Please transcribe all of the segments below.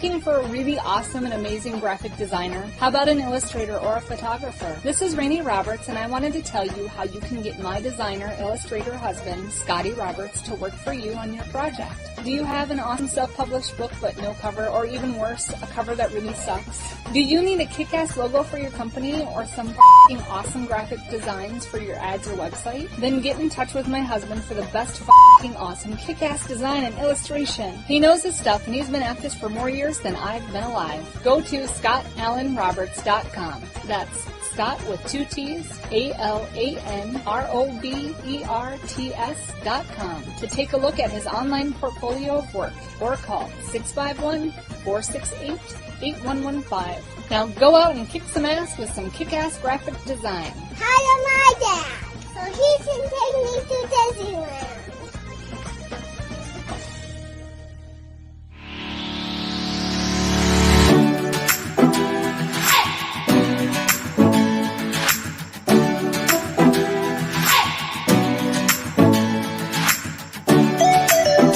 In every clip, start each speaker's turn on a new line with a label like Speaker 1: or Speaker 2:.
Speaker 1: Looking for a really awesome and amazing graphic designer? How about an illustrator or a photographer? This is Rainey Roberts, and I wanted to tell you how you can get my designer, illustrator husband, Scotty Roberts, to work for you on your project. Do you have an awesome self-published book but no cover, or even worse, a cover that really sucks? Do you need a kick-ass logo for your company or some f***ing awesome graphic designs for your ads or website? Then get in touch with my husband for the best f***ing awesome kick-ass design and illustration. He knows his stuff, and he's been at this for more years than I've been alive. Go to scottallenroberts.com. That's Scott with 2 T's, ALANROBERTS.com to take a look at his online portfolio of work, or call 651-468-8115. Now go out and kick some ass with some kick-ass graphic design.
Speaker 2: Hire my dad, so he can take me to Disneyland.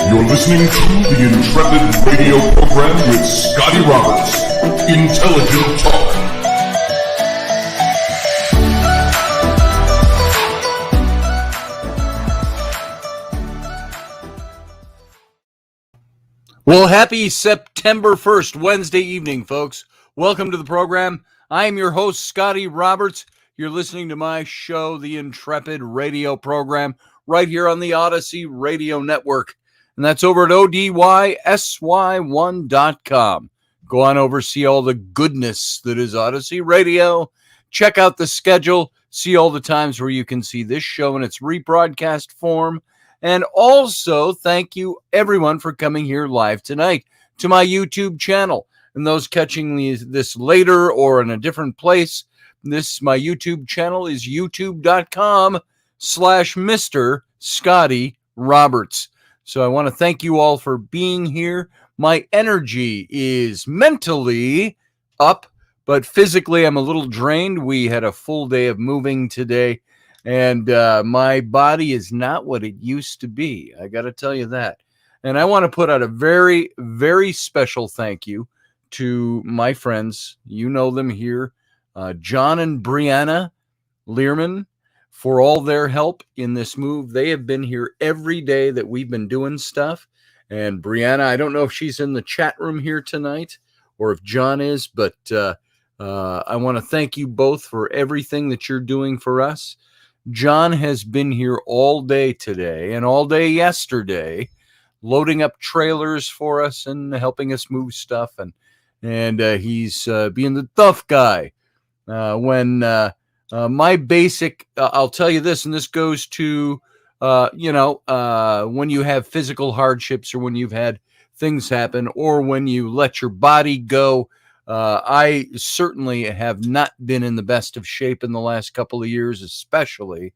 Speaker 3: You're listening to the Intrepid radio program with Scotty Roberts. Intelligent Talk.
Speaker 4: Well, happy September 1st, Wednesday evening, folks. Welcome to the program. I am your host, Scotty Roberts. You're listening to my show, the Intrepid radio program, right here on the Odyssey Radio Network. And that's over at ODYSY1.com. Go on over, see all the goodness that is Odyssey Radio. Check out the schedule, see all the times where you can see this show in its rebroadcast form. And also, thank you, everyone, for coming here live tonight to my YouTube channel. And those catching this later or in a different place, my YouTube channel is youtube.com/Mr. Scotty Roberts. So I want to thank you all for being here. My energy is mentally up, but physically I'm a little drained. We had a full day of moving today, and my body is not what it used to be. I got to tell you that. And I want to put out a very, very special thank you to my friends. You know them here, John and Brianna Learman, for all their help in this move. They have been here every day that we've been doing stuff. And Brianna, I don't know if she's in the chat room here tonight or if John is, but I want to thank you both for everything that you're doing for us. John has been here all day today and all day yesterday, loading up trailers for us and helping us move stuff. And he's being the tough guy when my basic, I'll tell you this, and this goes to, when you have physical hardships or when you've had things happen or when you let your body go. I certainly have not been in the best of shape in the last couple of years, especially,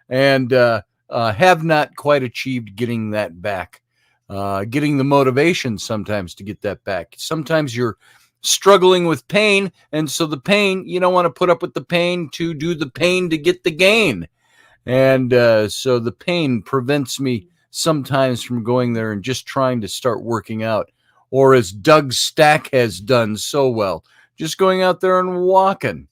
Speaker 4: and have not quite achieved getting that back, getting the motivation sometimes to get that back. Sometimes you're struggling with pain, and so the pain, you don't want to put up with the pain to do the pain to get the gain. And so the pain prevents me sometimes from going there and just trying to start working out. Or as Doug Stack has done so well, just going out there and walking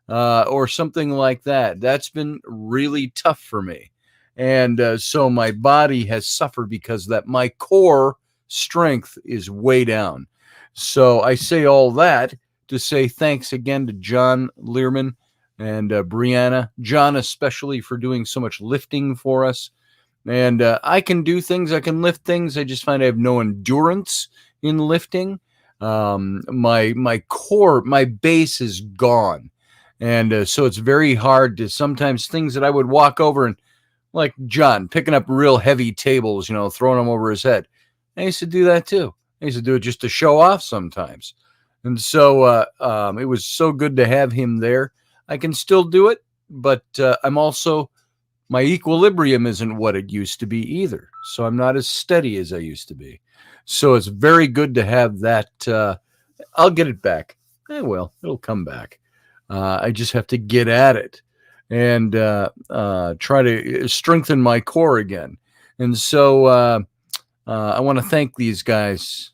Speaker 4: or something like that. That's been really tough for me. And so my body has suffered because of that. My core strength is way down. So I say all that to say thanks again to John Learman and Brianna. John especially for doing so much lifting for us. And I can do things. I can lift things. I just find I have no endurance in lifting. My core, my base is gone. And so it's very hard to sometimes things that I would walk over and like John picking up real heavy tables, throwing them over his head. I used to do that too. I used to do it just to show off sometimes. And so it was so good to have him there. I can still do it, but I'm also, my equilibrium isn't what it used to be either. So I'm not as steady as I used to be. So it's very good to have that. I'll get it back. Well, it'll come back. I just have to get at it and try to strengthen my core again. And so I want to thank these guys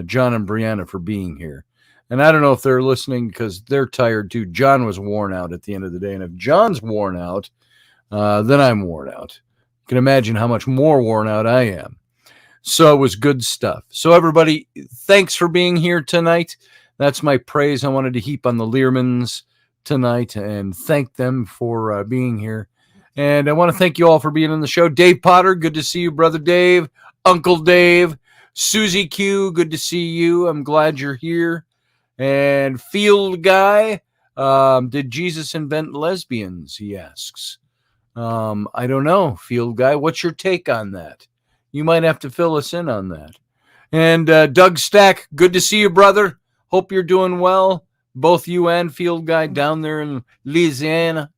Speaker 4: John and Brianna, for being here. And I don't know if they're listening because they're tired too. John was worn out at the end of the day. And if John's worn out, then I'm worn out. You can imagine how much more worn out I am. So it was good stuff. So everybody, thanks for being here tonight. That's my praise I wanted to heap on the Learmans tonight and thank them for being here. And I want to thank you all for being on the show. Dave Potter, good to see you, Brother Dave. Uncle Dave. Susie Q, good to see you. I'm glad you're here. And Field Guy, did Jesus invent lesbians? He asks. I don't know, Field Guy. What's your take on that? You might have to fill us in on that. And Doug Stack, good to see you, brother. Hope you're doing well. Both you and Field Guy down there in Louisiana.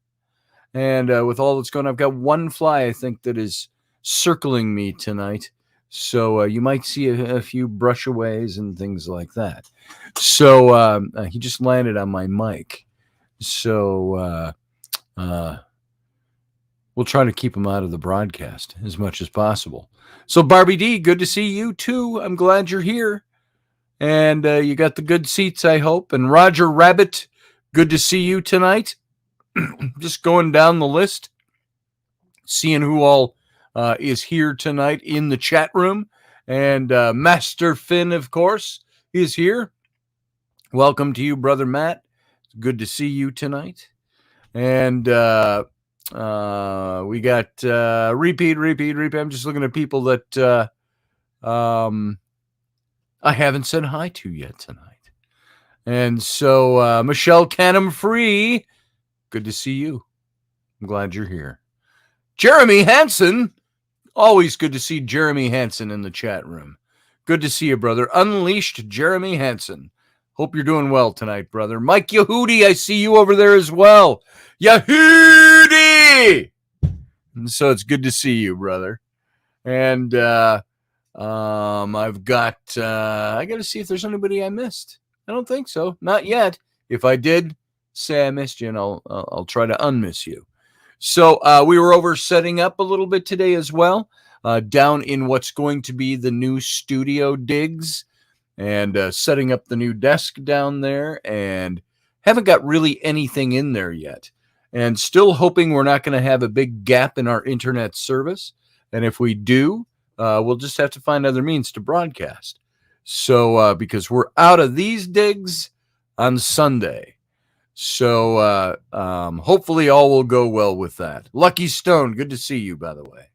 Speaker 4: And with all that's going on, I've got one fly, I think, that is circling me tonight. So you might see a few brushaways and things like that. So he just landed on my mic. So we'll try to keep him out of the broadcast as much as possible. So Barbie D, good to see you too. I'm glad you're here. And you got the good seats, I hope. And Roger Rabbit, good to see you tonight. Just going down the list, seeing who all is here tonight in the chat room. And Master Finn, of course, is here. Welcome to you, Brother Matt. Good to see you tonight. And we got repeat. I'm just looking at people that I haven't said hi to yet tonight. And so Michelle Canham Free, good to see you. I'm glad you're here. Jeremy Hansen, always good to see Jeremy Hansen in the chat room. Good to see you, brother. Unleashed Jeremy Hansen. Hope you're doing well tonight, brother. Mike Yehudi, I see you over there as well. Yehudi! And so it's good to see you, brother. And I've got, I got to see if there's anybody I missed. I don't think so. Not yet. If I did, say I missed you, and I'll try to unmiss you. So we were over setting up a little bit today as well, down in what's going to be the new studio digs, and setting up the new desk down there, and haven't got really anything in there yet. And still hoping we're not going to have a big gap in our internet service. And if we do, we'll just have to find other means to broadcast. So because we're out of these digs on Sunday. So hopefully all will go well with that. Lucky Stone, good to see you, by the way.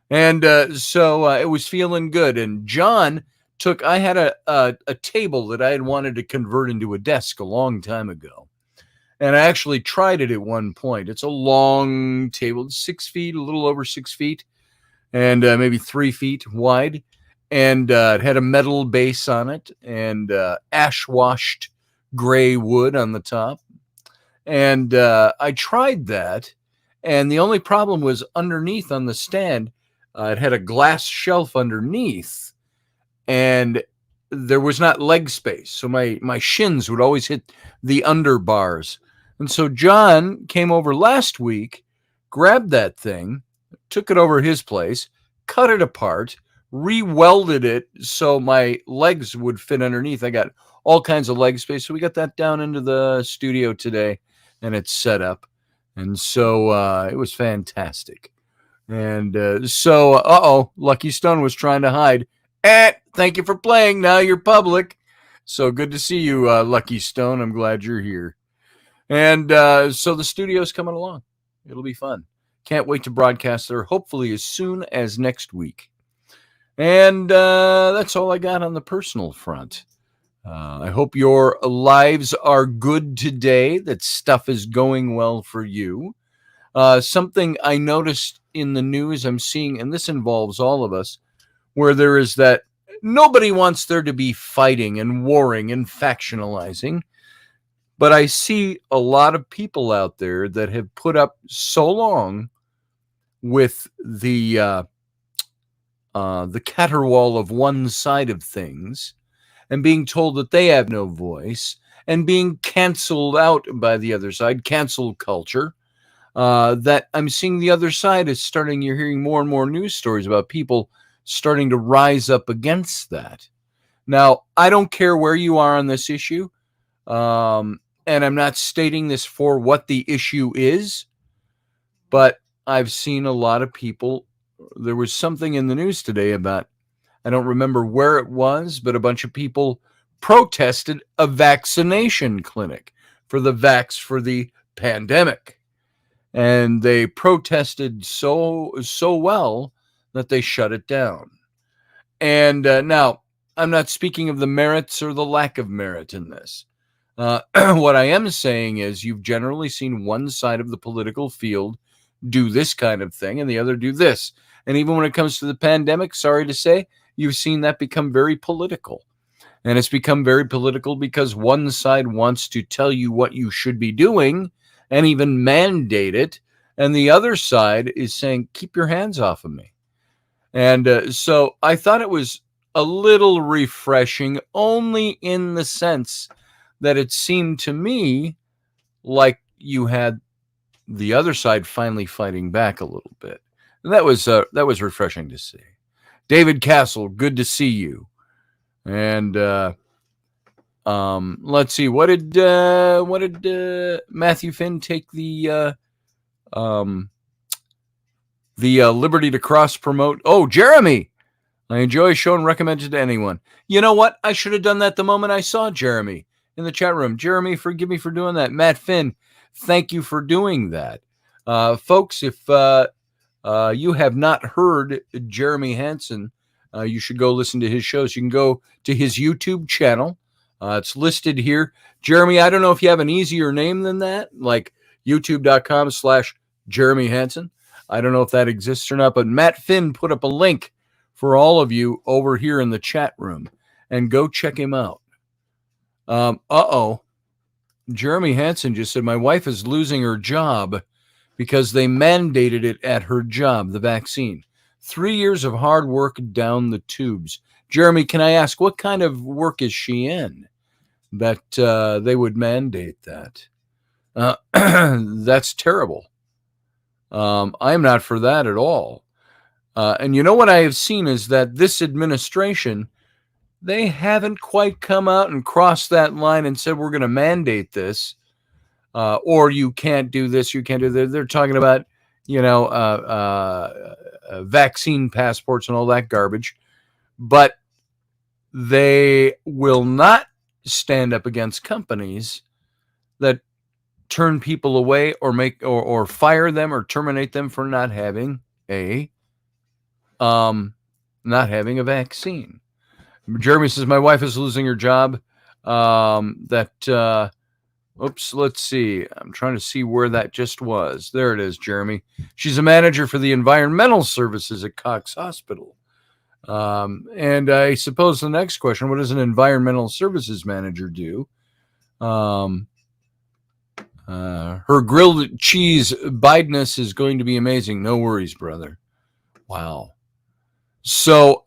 Speaker 4: And so it was feeling good. And John I had a table that I had wanted to convert into a desk a long time ago. And I actually tried it at one point. It's a long table, 6 feet, a little over 6 feet, and maybe 3 feet wide. And it had a metal base on it and ash-washed gray wood on the top. And I tried that, and the only problem was underneath on the stand, it had a glass shelf underneath, and there was not leg space. So my shins would always hit the underbars. And so John came over last week, grabbed that thing, took it over his place, cut it apart, re-welded it so my legs would fit underneath. I got all kinds of leg space. So we got that down into the studio today, and it's set up. And so it was fantastic. And so, Lucky Stone was trying to hide. Thank you for playing. Now you're public. So good to see you, Lucky Stone. I'm glad you're here. And so the studio's coming along. It'll be fun. Can't wait to broadcast there, hopefully as soon as next week. And that's all I got on the personal front. I hope your lives are good today, that stuff is going well for you. Something I noticed in the news I'm seeing, and this involves all of us, where there is that nobody wants there to be fighting and warring and factionalizing. But I see a lot of people out there that have put up so long with the caterwaul of one side of things and being told that they have no voice and being canceled out by the other side, cancel culture, that I'm seeing the other side is starting, you're hearing more and more news stories about people starting to rise up against that. Now, I don't care where you are on this issue, and I'm not stating this for what the issue is, but I've seen a lot of people. There was something in the news today about, I don't remember where it was, but a bunch of people protested a vaccination clinic for the pandemic. And they protested so well that they shut it down. And now, I'm not speaking of the merits or the lack of merit in this. What I am saying is you've generally seen one side of the political field do this kind of thing and the other do this. And even when it comes to the pandemic, sorry to say, you've seen that become very political. And it's become very political because one side wants to tell you what you should be doing and even mandate it. And the other side is saying, keep your hands off of me. And so I thought it was a little refreshing, only in the sense that it seemed to me like you had the other side finally fighting back a little bit. And that was refreshing to see. David Castle, good to see you. And let's see, what did Matthew Finn take the liberty to cross promote? Oh, Jeremy, I enjoy a show and recommend it to anyone. You know what? I should have done that the moment I saw Jeremy in the chat room. Jeremy, forgive me for doing that. Matt Finn, thank you for doing that. Folks, if you have not heard Jeremy Hansen, you should go listen to his shows. You can go to his YouTube channel. It's listed here. Jeremy, I don't know if you have an easier name than that, like youtube.com/Jeremy Hansen. I don't know if that exists or not, but Matt Finn put up a link for all of you over here in the chat room, and go check him out. Jeremy Hansen just said, my wife is losing her job because they mandated it at her job, the vaccine. 3 years of hard work down the tubes. Jeremy, can I ask, what kind of work is she in that they would mandate that? That's terrible. I'm not for that at all. And you know what I have seen is that this administration, they haven't quite come out and crossed that line and said, we're going to mandate this, or you can't do this, you can't do that. They're talking about, vaccine passports and all that garbage, but they will not stand up against companies that turn people away or make or fire them or terminate them for not having a vaccine. Jeremy says, my wife is losing her job. Let's see. I'm trying to see where that just was. There it is, Jeremy. She's a manager for the environmental services at Cox Hospital. And I suppose the next question, what does an environmental services manager do? Her grilled cheese Bideness is going to be amazing. No worries, brother. Wow. So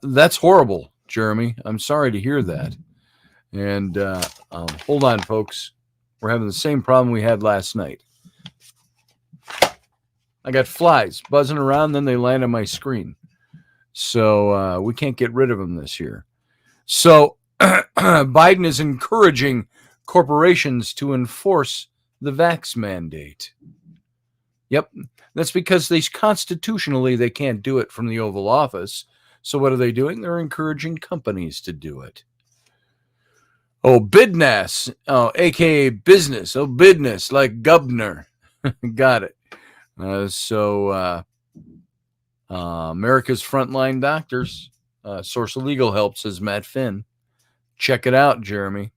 Speaker 4: that's horrible, Jeremy. I'm sorry to hear that. And hold on, folks. We're having the same problem we had last night. I got flies buzzing around, then they land on my screen. So we can't get rid of them this year. So Biden is encouraging corporations to enforce the vax mandate. Yep. That's because constitutionally they can't do it from the Oval Office. So what are they doing? They're encouraging companies to do it. Oh, Bidness. Oh, a.k.a. business. Oh, Bidness, like governor. Got it. America's Frontline Doctors. Source of legal help, says Matt Finn. Check it out, Jeremy.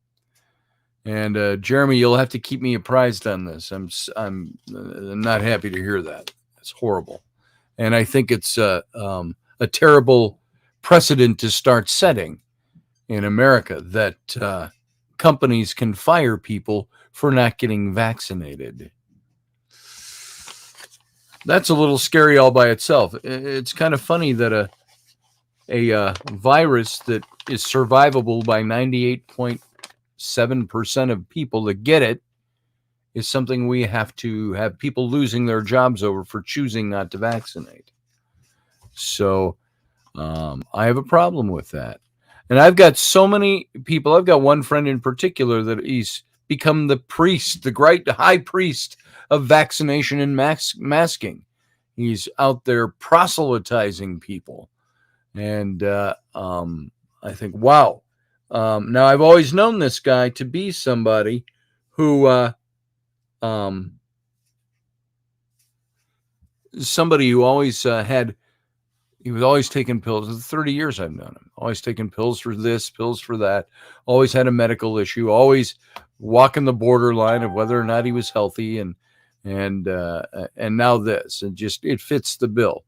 Speaker 4: And Jeremy, you'll have to keep me apprised on this. I'm not happy to hear that. It's horrible. And I think it's a terrible precedent to start setting in America that companies can fire people for not getting vaccinated. That's a little scary all by itself. It's kind of funny that a virus that is survivable by 98.7% of people that get it is something we have to have people losing their jobs over for choosing not to vaccinate. So I have a problem with that. And I've got so many people. I've got one friend in particular that he's become the priest, the great high priest of vaccination and masking. He's out there proselytizing people. And I think, wow. Now, I've always known this guy to be somebody who always he was always taking pills. For 30 years I've known him. Always taking pills for this, pills for that. Always had a medical issue. Always walking the borderline of whether or not he was healthy. And now this. It fits the bill.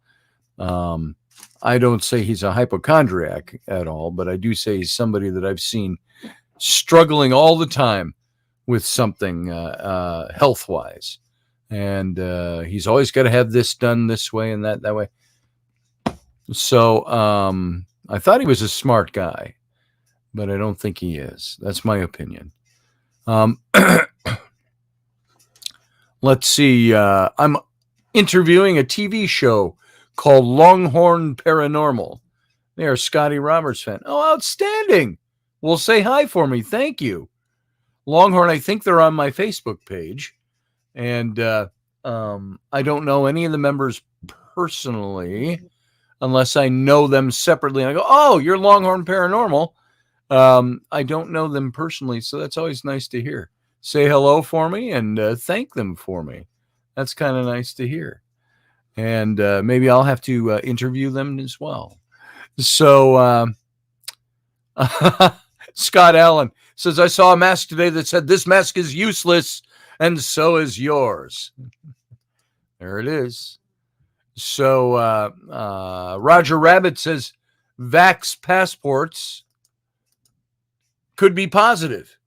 Speaker 4: I don't say he's a hypochondriac at all, but I do say he's somebody that I've seen struggling all the time with something health-wise. And he's always got to have this done this way and that way. So I thought he was a smart guy, but I don't think he is. That's my opinion. Let's see. I'm interviewing a TV show called Longhorn Paranormal. They are a Scotty Roberts fan. Oh, outstanding. Well, say hi for me. Thank you. Longhorn, I think they're on my Facebook page. And I don't know any of the members personally, unless I know them separately. And I go, oh, you're Longhorn Paranormal. I don't know them personally, so that's always nice to hear. Say hello for me and thank them for me. That's kind of nice to hear. And maybe I'll have to interview them as well. So Scott Allen says, I saw a mask today that said, this mask is useless, and so is yours. There it is. So Roger Rabbit says, vax passports could be positive.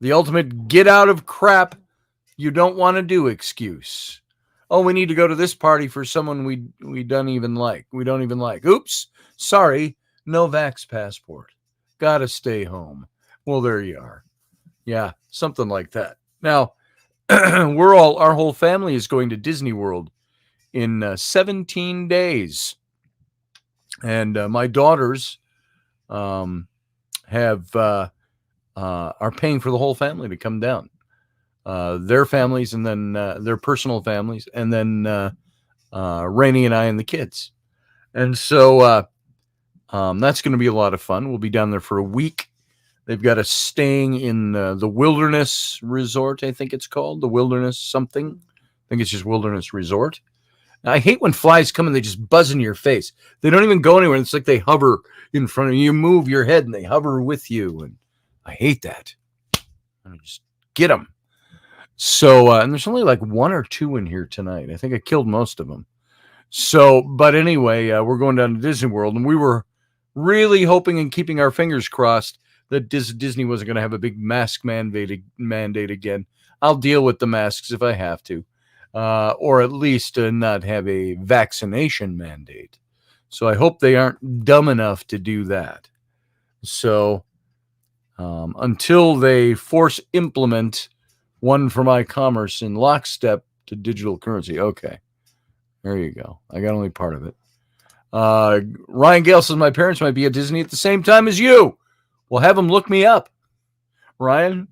Speaker 4: The ultimate get out of crap you don't want to do excuse. Oh, we need to go to this party for someone we don't even like. Oops, sorry, no vax passport. Gotta stay home. Well, there you are. Yeah, something like that. Now, our whole family is going to Disney World in 17 days. And my daughters are paying for the whole family to come down. Their families and then their personal families, and then Rainey and I and the kids. And so that's going to be a lot of fun. We'll be down there for a week. They've got us staying in the Wilderness Resort, I think it's called. The Wilderness something. I think it's just Wilderness Resort. Now, I hate when flies come and they just buzz in your face. They don't even go anywhere. It's like they hover in front of you. You move your head and they hover with you. And I hate that. I just get them. So, and there's only like one or two in here tonight. I think I killed most of them. So, but anyway, we're going down to Disney World, and we were really hoping and keeping our fingers crossed that Disney wasn't going to have a big mask mandate again. I'll deal with the masks if I have to, or at least not have a vaccination mandate. So I hope they aren't dumb enough to do that. So until they force implement one for my commerce in lockstep to digital currency. Okay, there you go. I got only part of it. Ryan Gale says my parents might be at Disney at the same time as you. Well, have them look me up. Ryan,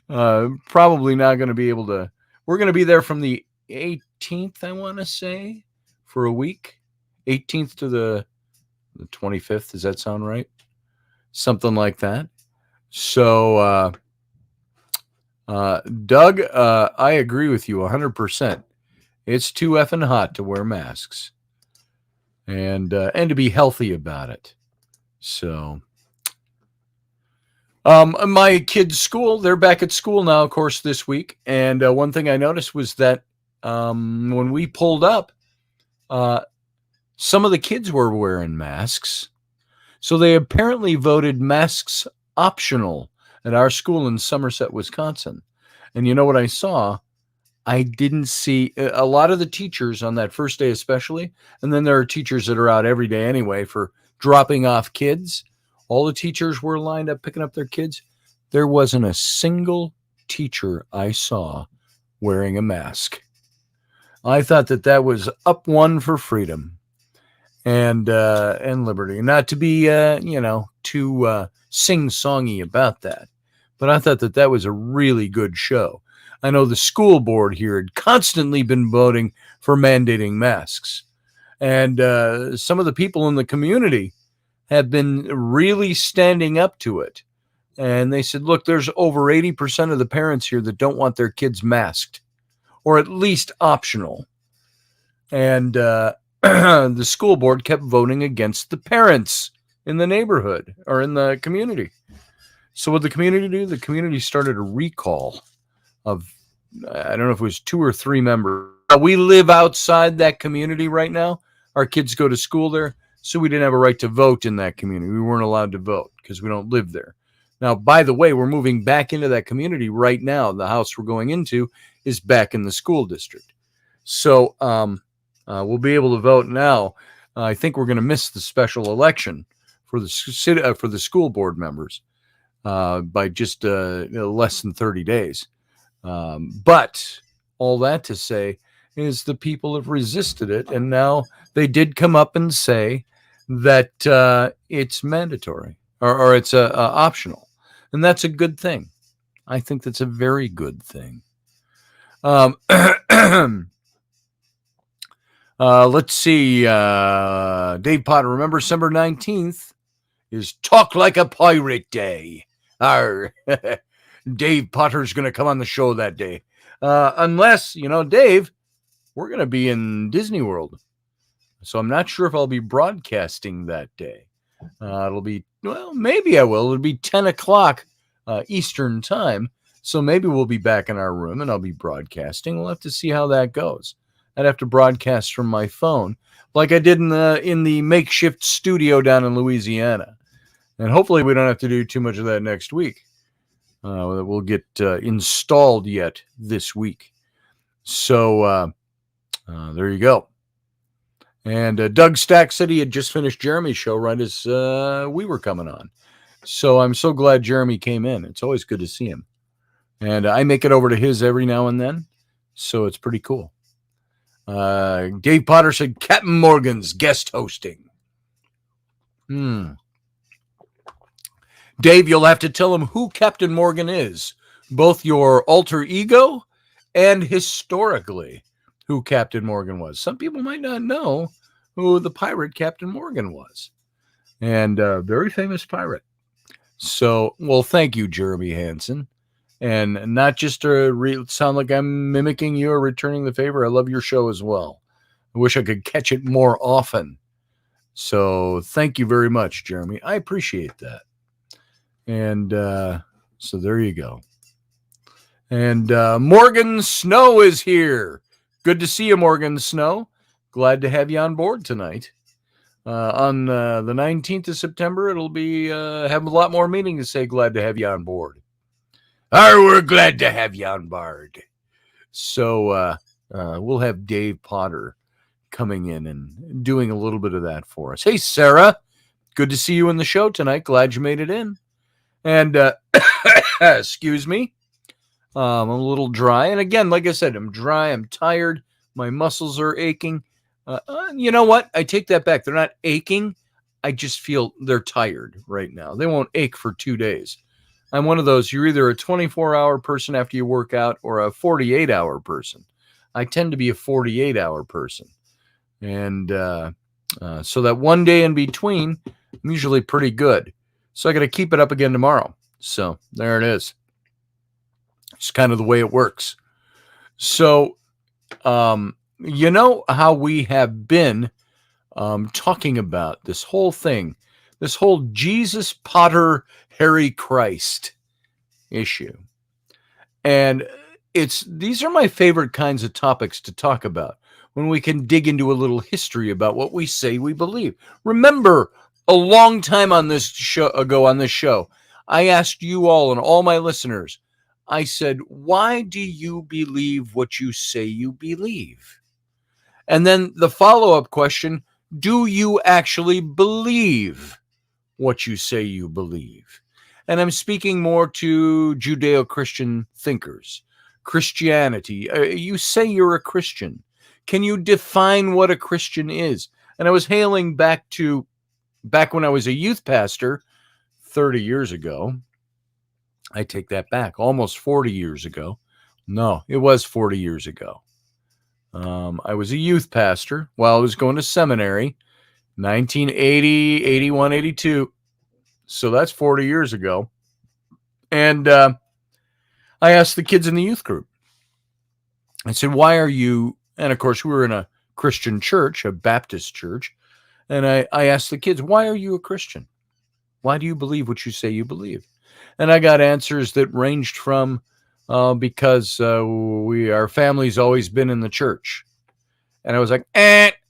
Speaker 4: probably not going to be able to. We're going to be there from the 18th, I want to say, for a week. 18th to the 25th. Does that sound right? Something like that. So, Doug, I agree with you 100%. It's too effing hot to wear masks, and to be healthy about it. So, my kids' school, they're back at school now, of course, this week. And one thing I noticed was that when we pulled up, some of the kids were wearing masks. So they apparently voted masks optional at our school in Somerset, Wisconsin. And you know what I saw? I didn't see a lot of the teachers on that first day, especially. And then there are teachers that are out every day anyway for dropping off kids. All the teachers were lined up picking up their kids. There wasn't a single teacher I saw wearing a mask. I thought that was up one for freedom and liberty. Not to be, too sing-songy about that. But I thought that was a really good show. I know the school board here had constantly been voting for mandating masks. And some of the people in the community have been really standing up to it. And they said, look, there's over 80% of the parents here that don't want their kids masked, or at least optional. And the school board kept voting against the parents in the neighborhood or in the community. So what did the community do? The community started a recall of, I don't know if it was 2 or 3 members. We live outside that community right now. Our kids go to school there, so we didn't have a right to vote in that community. We weren't allowed to vote because we don't live there. Now, by the way, we're moving back into that community right now. The house we're going into is back in the school district. So we'll be able to vote now. I think we're going to miss the special election for the school board members by just less than 30 days. But all that to say is the people have resisted it, and now they did come up and say that it's mandatory or it's optional, and that's a good thing. I think that's a very good thing. Let's see. Dave Potter, remember December 19th is Talk Like a Pirate Day. Dave Potter's going to come on the show that day. Unless, Dave, we're going to be in Disney World. So I'm not sure if I'll be broadcasting that day. It'll be, maybe I will. It'll be 10 o'clock Eastern time. So maybe we'll be back in our room and I'll be broadcasting. We'll have to see how that goes. I'd have to broadcast from my phone like I did in the makeshift studio down in Louisiana. And hopefully we don't have to do too much of that next week. We'll get installed yet this week. So there you go. And Doug Stack said he had just finished Jeremy's show right as we were coming on. So I'm so glad Jeremy came in. It's always good to see him. And I make it over to his every now and then. So it's pretty cool. Dave Potter said Captain Morgan's guest hosting. Dave, you'll have to tell him who Captain Morgan is, both your alter ego and historically who Captain Morgan was. Some people might not know who the pirate Captain Morgan was, and a very famous pirate. So, well, thank you, Jeremy Hansen. And not just to sound like I'm mimicking you or returning the favor. I love your show as well. I wish I could catch it more often. So thank you very much, Jeremy. I appreciate that. And so there you go. And Morgan Snow is here. Good to see you, Morgan Snow. Glad to have you on board tonight. On the 19th of September, it'll be have a lot more meaning to say glad to have you on board. We're glad to have you on board. So we'll have Dave Potter coming in and doing a little bit of that for us. Hey, Sarah, good to see you in the show tonight. Glad you made it in. And excuse me, I'm a little dry. And again, like I said, I'm dry. I'm tired. My muscles are aching. You know what? I take that back. They're not aching. I just feel they're tired right now. They won't ache for 2 days. I'm one of those, you're either a 24-hour person after you work out or a 48-hour person. I tend to be a 48-hour person. And so that 1 day in between, I'm usually pretty good. So I got to keep it up again tomorrow. So there it is. It's kind of the way it works. So, you know how we have been talking about this whole thing, this whole Jesus Potter Harry Christ issue. And these are my favorite kinds of topics to talk about when we can dig into a little history about what we say we believe. Remember, a long time on this show, I asked you all and all my listeners, I said, why do you believe what you say you believe? And then the follow-up question, do you actually believe what you say you believe? And I'm speaking more to Judeo-Christian thinkers. Christianity. You say you're a Christian. Can you define what a Christian is? And I was hailing back when I was a youth pastor 30 years ago. I take that back. Almost 40 years ago. No, it was 40 years ago. I was a youth pastor while I was going to seminary, 1980, 81, 82. So that's 40 years ago. And I asked the kids in the youth group, I said, why are you, and of course we were in a Christian church, a Baptist church, and I asked the kids, why are you a Christian? Why do you believe what you say you believe? And I got answers that ranged from, because our family's always been in the church. And I was like,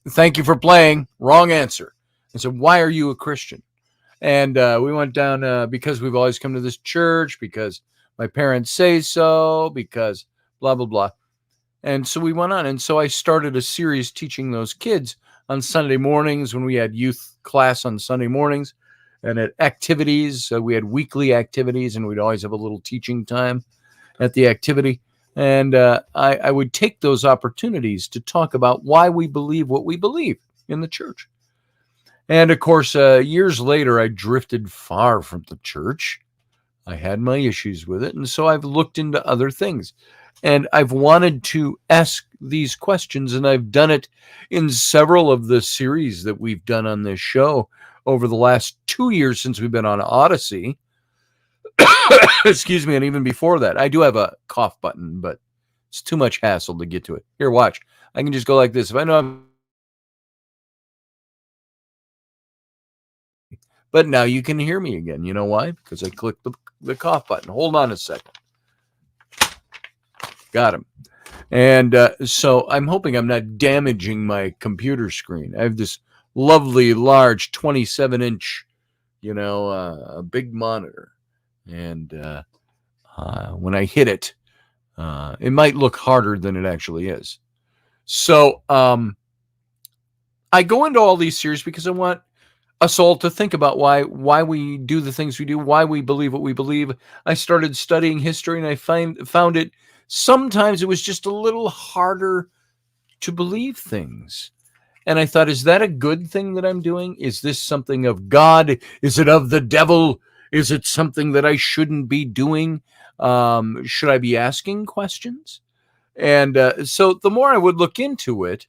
Speaker 4: thank you for playing. Wrong answer. I said, why are you a Christian? And we went down because we've always come to this church, because my parents say so, because blah, blah, blah. And so we went on. And so I started a series teaching those kids on Sunday mornings when we had youth class on Sunday mornings. And at activities, we had weekly activities, and we'd always have a little teaching time at the activity. And I would take those opportunities to talk about why we believe what we believe in the church. And of course, years later, I drifted far from the church. I had my issues with it. And so I've looked into other things. And I've wanted to ask these questions, and I've done it in several of the series that we've done on this show over the last 2 years since we've been on Odyssey. Excuse me, and even before that. I do have a cough button, but it's too much hassle to get to it. Here, watch. I can just go like this. If I know I'm... But now you can hear me again. You know why? Because I clicked the cough button. Hold on a second. Got him. And so I'm hoping I'm not damaging my computer screen. I have this lovely, large 27-inch, a big monitor. And when I hit it, it might look harder than it actually is. So I go into all these series because I want us all to think about why we do the things we do, why we believe what we believe. I started studying history, and I found it sometimes it was just a little harder to believe things. And I thought, is that a good thing that I'm doing? Is this something of God? Is it of the devil? Is it something that I shouldn't be doing? Should I be asking questions? And so the more I would look into it,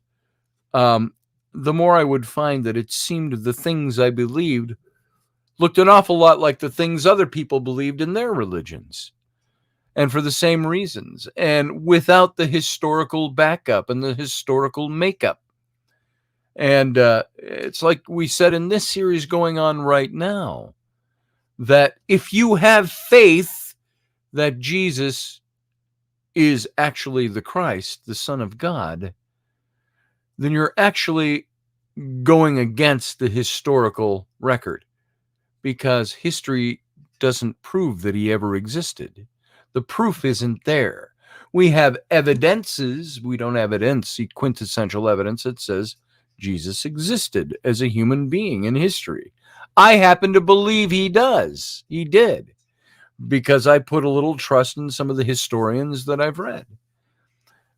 Speaker 4: the more I would find that it seemed the things I believed looked an awful lot like the things other people believed in their religions. And for the same reasons, and without the historical backup and the historical makeup. And it's like we said in this series going on right now, that if you have faith that Jesus is actually the Christ, the Son of God, then you're actually going against the historical record, because history doesn't prove that he ever existed. The proof isn't there. We have evidences. We don't have quintessential evidence that says Jesus existed as a human being in history. I happen to believe he does. He did, because I put a little trust in some of the historians that I've read.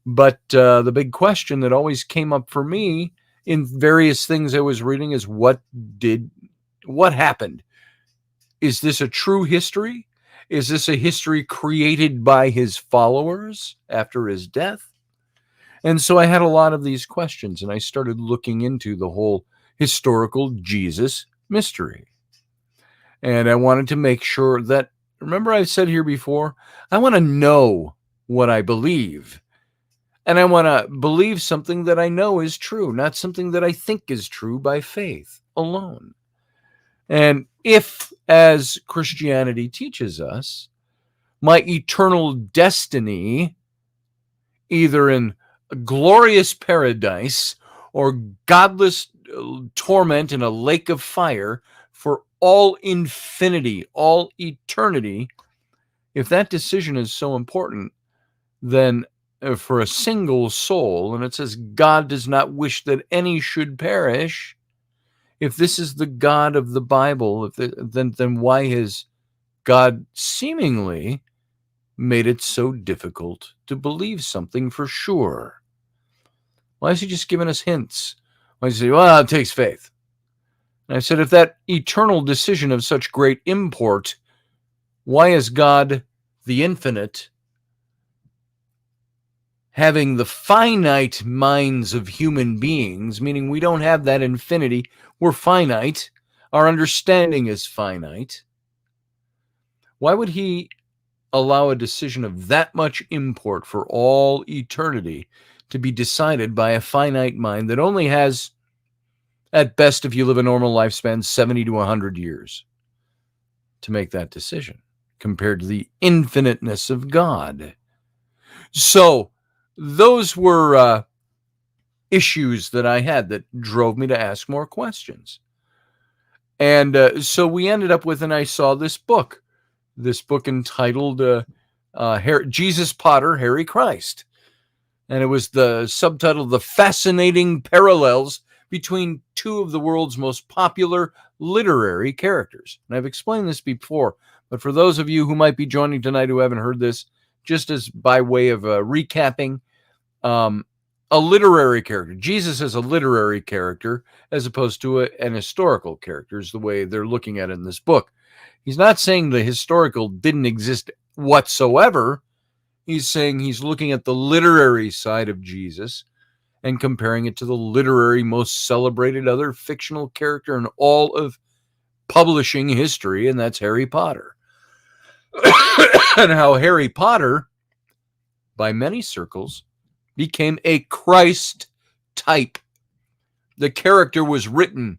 Speaker 4: But the big question that always came up for me in various things I was reading is what happened? Is this a true history? Is this a history created by his followers after his death? And so I had a lot of these questions, and I started looking into the whole historical Jesus mystery. And I wanted to make sure that, remember I said here before, I want to know what I believe. And I want to believe something that I know is true, not something that I think is true by faith alone. And if, as Christianity teaches us, my eternal destiny, either in a glorious paradise or godless torment in a lake of fire for all infinity, all eternity, if that decision is so important, then for a single soul, and it says God does not wish that any should perish, if this is the God of the Bible, then why has God seemingly made it so difficult to believe something for sure? Why is he just giving us hints? Why does he say, well, it takes faith? And I said, if that eternal decision of such great import, why is God, the infinite, having the finite minds of human beings, meaning we don't have that infinity, we're finite, our understanding is finite. Why would he allow a decision of that much import for all eternity to be decided by a finite mind that only has, at best, if you live a normal lifespan, 70 to 100 years to make that decision compared to the infiniteness of God? So those were issues that I had that drove me to ask more questions. And so we ended up with, and I saw this book entitled Jesus Potter, Harry Christ. And it was the subtitle, The Fascinating Parallels Between Two of the World's Most Popular Literary Characters. And I've explained this before, but for those of you who might be joining tonight who haven't heard this, just as by way of recapping, a literary character. Jesus is a literary character as opposed to an historical character, is the way they're looking at it in this book. He's not saying the historical didn't exist whatsoever. He's saying he's looking at the literary side of Jesus and comparing it to the literary, most celebrated other fictional character in all of publishing history, and that's Harry Potter. And how Harry Potter, by many circles, became a Christ type. The character was written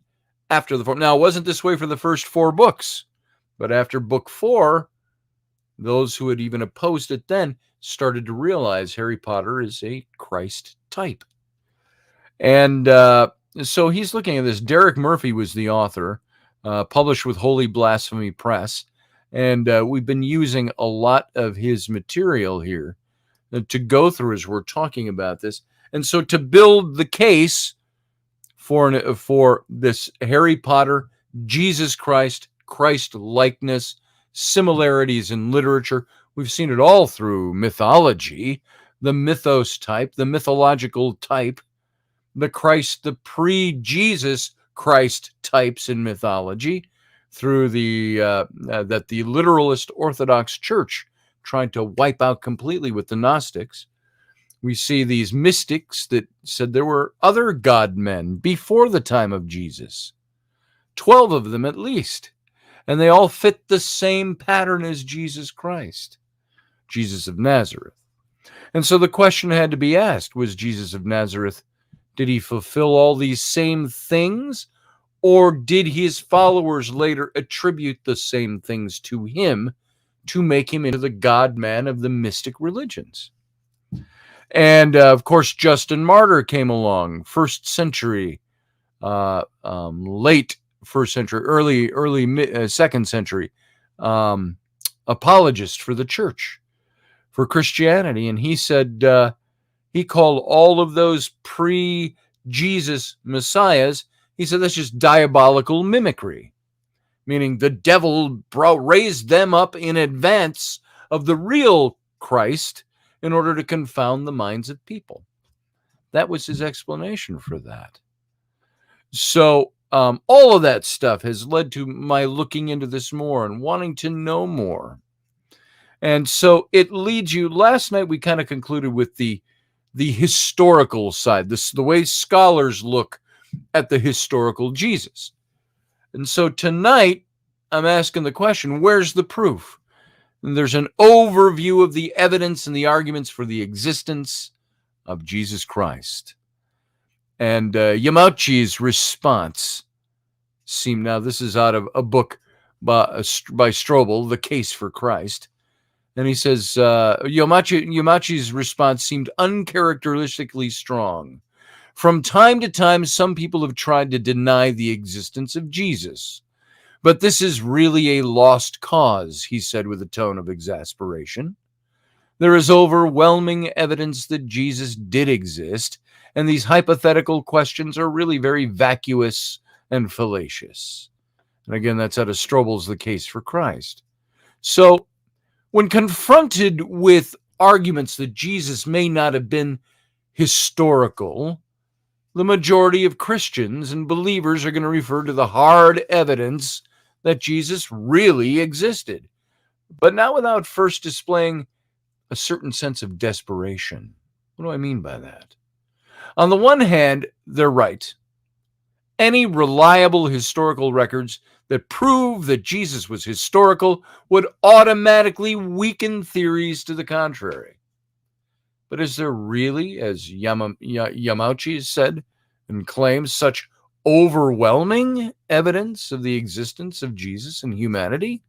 Speaker 4: after the form. Now, it wasn't this way for the first 4 books, but after book 4, those who had even opposed it then started to realize Harry Potter is a Christ type. And so he's looking at this. Derek Murphy was the author, published with Holy Blasphemy Press. And we've been using a lot of his material here to go through as we're talking about this. And so to build the case for this Harry Potter, Jesus Christ, Christ likeness, similarities in literature, we've seen it all through mythology, the mythos type, the mythological type, the Christ, the pre-Jesus Christ types in mythology, through that the literalist Orthodox Church tried to wipe out completely with the Gnostics. We see these mystics that said there were other God men before the time of Jesus, 12 of them at least, and they all fit the same pattern as Jesus Christ, Jesus of Nazareth. And so the question had to be asked, was Jesus of Nazareth, did he fulfill all these same things, or did his followers later attribute the same things to him to make him into the God-man of the mystic religions? And, of course, Justin Martyr came along, first century, late first century, early second century, apologist for the church, for Christianity. And he said, he called all of those pre-Jesus messiahs, he said, that's just diabolical mimicry, meaning the devil raised them up in advance of the real Christ in order to confound the minds of people. That was his explanation for that. So all of that stuff has led to my looking into this more and wanting to know more. And so it leads you, last night we kind of concluded with the historical side, the way scholars look at the historical Jesus. And so tonight, I'm asking the question, where's the proof? And there's an overview of the evidence and the arguments for the existence of Jesus Christ. And Yamauchi's response seemed, now this is out of a book by Strobel, The Case for Christ. And he says, Yamauchi's response seemed uncharacteristically strong. From time to time, some people have tried to deny the existence of Jesus. But this is really a lost cause, he said with a tone of exasperation. There is overwhelming evidence that Jesus did exist, and these hypothetical questions are really very vacuous and fallacious. And again, that's out of Strobel's The Case for Christ. So, when confronted with arguments that Jesus may not have been historical, the majority of Christians and believers are going to refer to the hard evidence that Jesus really existed, but not without first displaying a certain sense of desperation. What do I mean by that? On the one hand, they're right. Any reliable historical records that prove that Jesus was historical would automatically weaken theories to the contrary. But is there really, as Yamauchi said and claims, such overwhelming evidence of the existence of Jesus and humanity?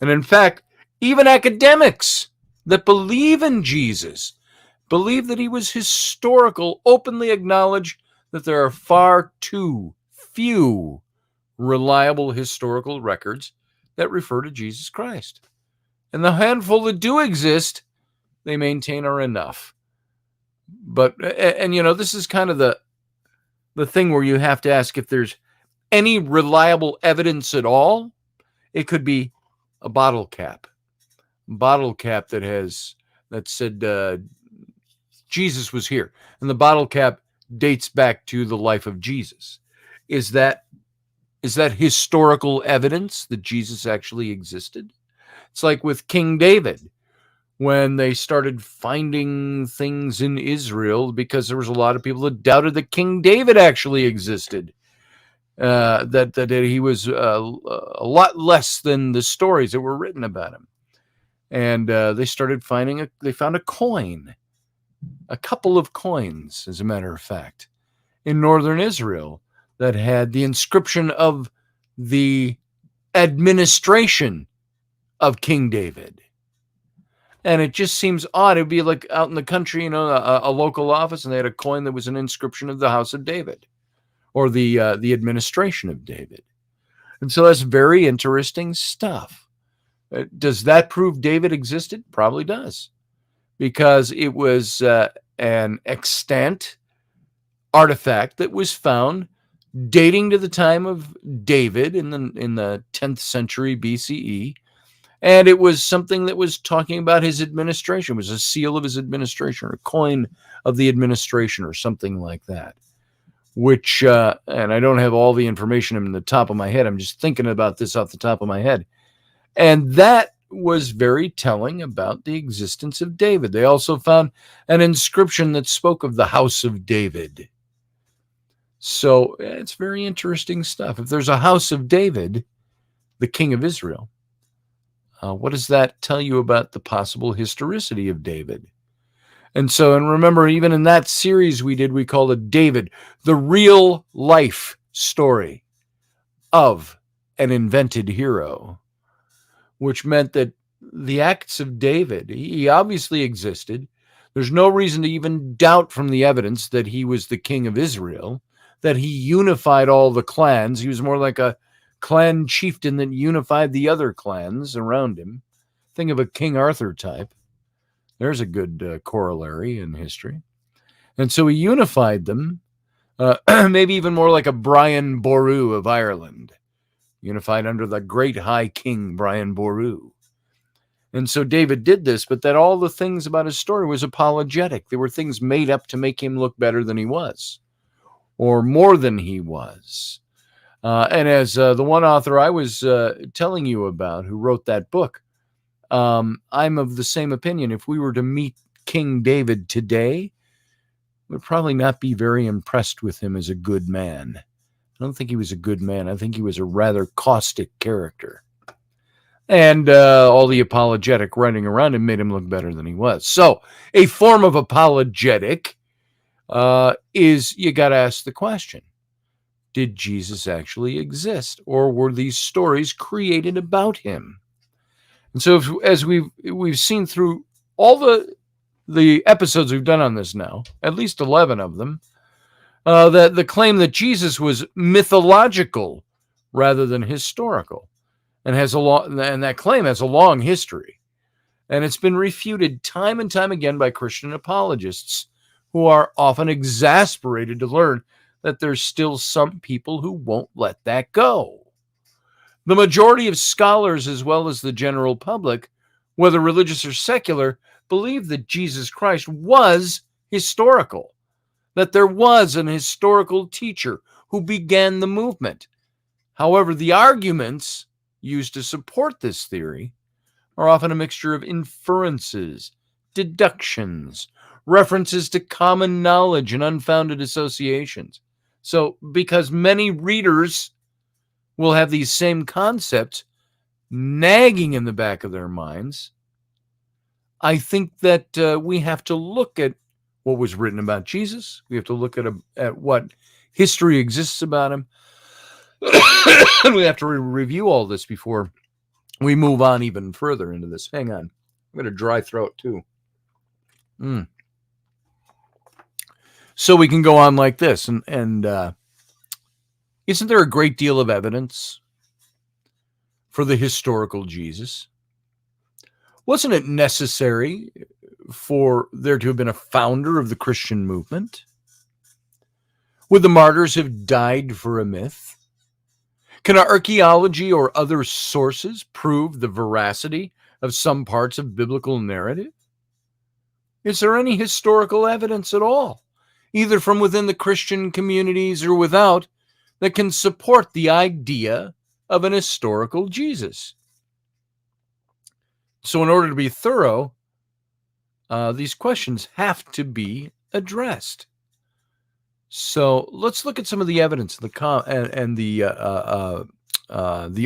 Speaker 4: And in fact, even academics that believe in Jesus believe that he was historical, openly acknowledge that there are far too few reliable historical records that refer to Jesus Christ. And the handful that do exist, they maintain are enough. But, and you know, this is kind of the thing where you have to ask if there's any reliable evidence at all. It could be a bottle cap that said Jesus was here, and the bottle cap dates back to the life of Jesus. Is that historical evidence that Jesus actually existed? It's like with King David, when they started finding things in Israel, because there was a lot of people that doubted that King David actually existed, that he was a lot less than the stories that were written about him. And they started they found a coin, a couple of coins, as a matter of fact, in northern Israel that had the inscription of the administration of King David. And it just seems odd. It would be like out in the country, you know, a local office, and they had a coin that was an inscription of the House of David, or the administration of David. And so that's very interesting stuff. Does that prove David existed? Probably does, because it was an extant artifact that was found dating to the time of David in the 10th century BCE. And it was something that was talking about his administration. It was a seal of his administration, or a coin of the administration, or something like that. Which, and I don't have all the information in the top of my head. I'm just thinking about this off the top of my head. And that was very telling about the existence of David. They also found an inscription that spoke of the house of David. So it's very interesting stuff. If there's a house of David, the king of Israel, what does that tell you about the possible historicity of David? And remember, even in that series we called it David, the real life story of an invented hero, which meant that the acts of David, he obviously existed. There's no reason to even doubt from the evidence that he was the king of Israel, that he unified all the clans. He was more like a clan chieftain that unified the other clans around him. Think of a King Arthur type. There's a good corollary in history. And so he unified them, maybe even more like a Brian Boru of Ireland, unified under the great high king Brian Boru. And so David did this, but that all the things about his story was apologetic. They were things made up to make him look better than he was, or more than he was. And as the one author I was telling you about, who wrote that book, I'm of the same opinion. If we were to meet King David today, we'd probably not be very impressed with him as a good man. I don't think he was a good man. I think he was a rather caustic character. And all the apologetic writing around him made him look better than he was. So a form of apologetic is, you got to ask the question, did Jesus actually exist, or were these stories created about him? And so as we've seen through all the episodes we've done on this now, at least 11 of them, that the claim that Jesus was mythological rather than historical, and that claim has a long history, and it's been refuted time and time again by Christian apologists, who are often exasperated to learn that there's still some people who won't let that go. The majority of scholars, as well as the general public, whether religious or secular, believe that Jesus Christ was historical, that there was an historical teacher who began the movement. However, the arguments used to support this theory are often a mixture of inferences, deductions, references to common knowledge, and unfounded associations. So, because many readers will have these same concepts nagging in the back of their minds, I think that we have to look at what was written about Jesus. We have to look at what history exists about him. And we have to review all this before we move on even further into this. Hang on. I've got a dry throat too. So we can go on like this. And isn't there a great deal of evidence for the historical Jesus? Wasn't it necessary for there to have been a founder of the Christian movement? Would the martyrs have died for a myth? Can archaeology or other sources prove the veracity of some parts of biblical narrative? Is there any historical evidence at all, either from within the Christian communities or without, that can support the idea of an historical Jesus? So in order to be thorough, these questions have to be addressed. So let's look at some of the evidence and the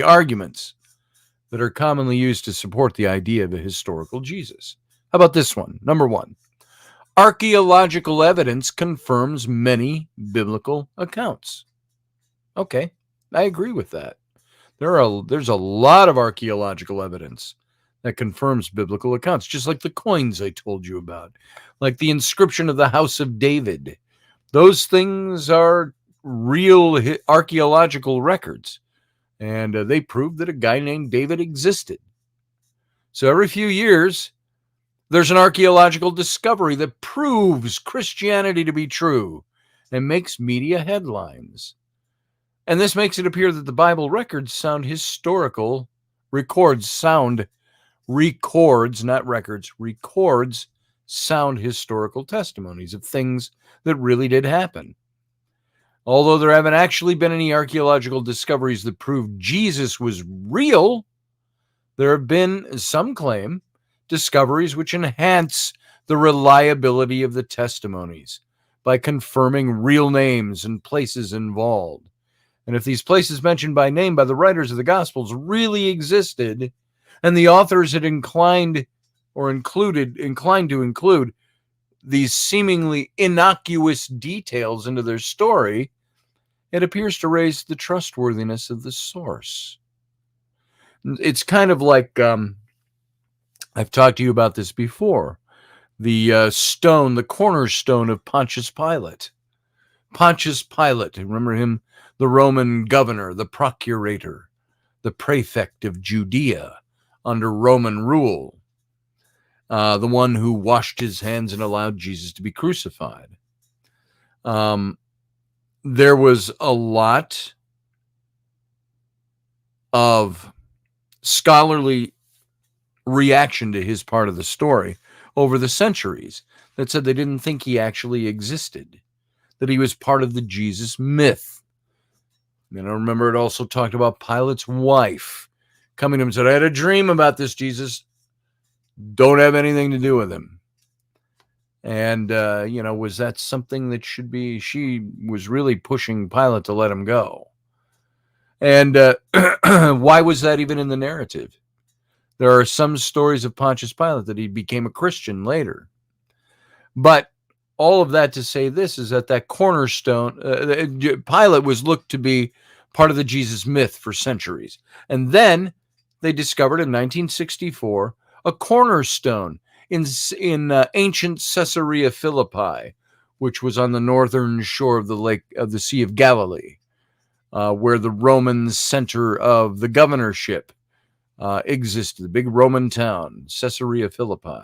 Speaker 4: arguments that are commonly used to support the idea of a historical Jesus. How about this one? Number one, archaeological evidence confirms many biblical accounts. Okay, I agree with that. There's a lot of archaeological evidence that confirms biblical accounts, just like the coins I told you about, like the inscription of the House of David. Those things are real archaeological records, and they prove that a guy named David existed. So every few years, there's an archaeological discovery that proves Christianity to be true and makes media headlines. And this makes it appear that the Bible records sound historical, records sound historical testimonies of things that really did happen. Although there haven't actually been any archaeological discoveries that prove Jesus was real, there have been, some claim, discoveries which enhance the reliability of the testimonies by confirming real names and places involved. And if these places mentioned by name by the writers of the Gospels really existed, and the authors had inclined to include these seemingly innocuous details into their story, it appears to raise the trustworthiness of the source. It's kind of like, I've talked to you about this before, the cornerstone of Pontius Pilate. Pontius Pilate, remember him, the Roman governor, the procurator, the prefect of Judea under Roman rule, the one who washed his hands and allowed Jesus to be crucified. There was a lot of scholarly reaction to his part of the story over the centuries that said they didn't think he actually existed, that he was part of the Jesus myth. And I remember it also talked about Pilate's wife coming to him and said, I had a dream about this Jesus. Don't have anything to do with him. And, was that something that should be, she was really pushing Pilate to let him go. And why was that even in the narrative? There are some stories of Pontius Pilate that he became a Christian later. But all of that to say this is that cornerstone, Pilate was looked to be part of the Jesus myth for centuries. And then they discovered in 1964 a cornerstone in ancient Caesarea Philippi, which was on the northern shore of the Sea of Galilee, where the Roman center of the governorship existed, the big Roman town, Caesarea Philippi.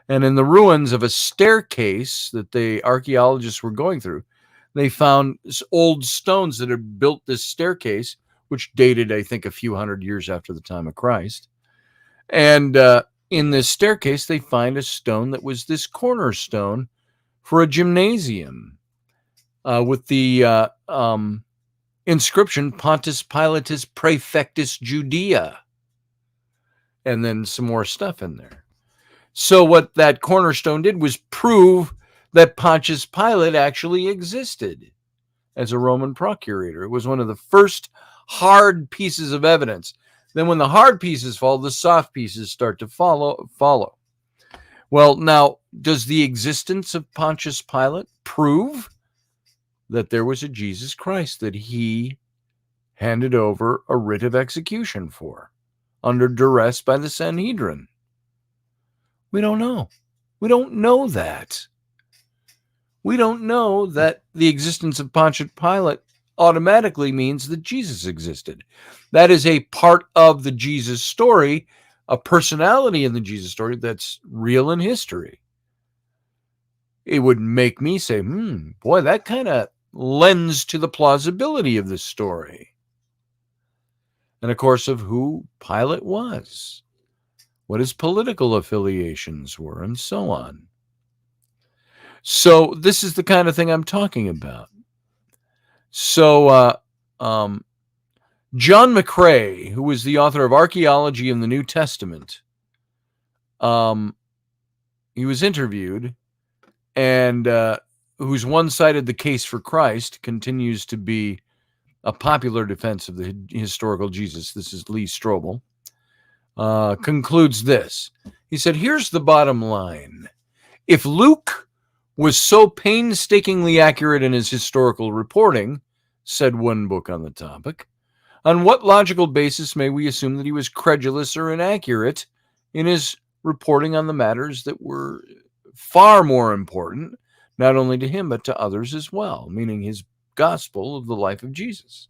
Speaker 4: And in the ruins of a staircase that the archaeologists were going through, they found old stones that had built this staircase, which dated, I think, a few hundred years after the time of Christ. And in this staircase, they find a stone that was this cornerstone for a gymnasium. with the inscription Pontus Pilatus Praefectus Judea, and then some more stuff in there. So what that cornerstone did was prove that Pontius Pilate actually existed as a Roman procurator. It was one of the first hard pieces of evidence. Then when the hard pieces fall, the soft pieces start to follow. Well, now, does the existence of Pontius Pilate prove that there was a Jesus Christ that he handed over a writ of execution for under duress by the Sanhedrin? We don't know. We don't know that. We don't know that the existence of Pontius Pilate automatically means that Jesus existed. That is a part of the Jesus story, a personality in the Jesus story that's real in history. It would make me say, boy, that kind of lends to the plausibility of this story. And of course, of who Pilate was, what his political affiliations were, and so on. So this is the kind of thing I'm talking about. So John McCrae, who was the author of Archaeology in the New Testament, he was interviewed, and whose one-sided The Case for Christ continues to be a popular defense of the historical Jesus. This is Lee Strobel. Concludes this. He said, here's the bottom line. If Luke was so painstakingly accurate in his historical reporting, said one book on the topic, on what logical basis may we assume that he was credulous or inaccurate in his reporting on the matters that were far more important, not only to him, but to others as well, meaning his gospel of the life of Jesus?